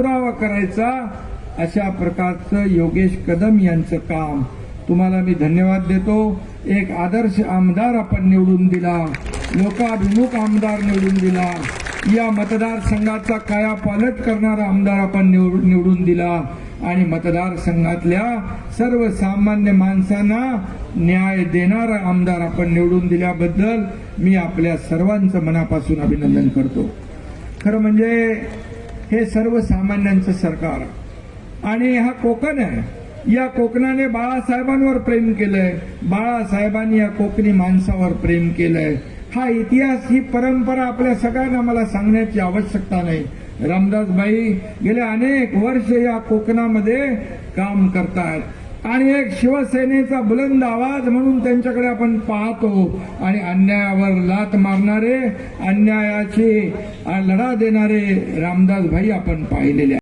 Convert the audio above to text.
पुरावा करायचा, अशा प्रकारचं योगेश कदम यांचं काम. तुम्हाला मी धन्यवाद देतो. एक आदर्श आमदार आपण निवडून दिला, लोकाभिमुख आमदार निवडून दिला, या मतदारसंघाचा कायापालट करणारा आमदार आपण निवडून दिला आणि मतदारसंघातल्या सर्वसामान्य माणसांना न्याय देणारा आमदार आपण निवडून दिल्याबद्दल मी आपल्या सर्वांचं मनापासून अभिनंदन करतो. खरं म्हणजे हे सर्वसामान्यांचं सरकार आणि हा कोकण आहे. या कोकणाने बाळासाहेबांवर प्रेम केलंय, बाळासाहेबांनी या कोकणी माणसावर प्रेम केलंय. हा इतिहास, ही परंपरा आपल्या सगळ्यांना मला सांगण्याची आवश्यकता नाही. रामदासभाई गेले अनेक वर्ष या कोकणामध्ये काम करतायत आणि एक शिवसेनेचा बुलंद आवाज म्हणून त्यांच्याकडे आपण पाहतो आणि अन्यायावर लात मारणारे, अन्यायाची लढा देणारे रामदासभाई आपण पाहिलेले.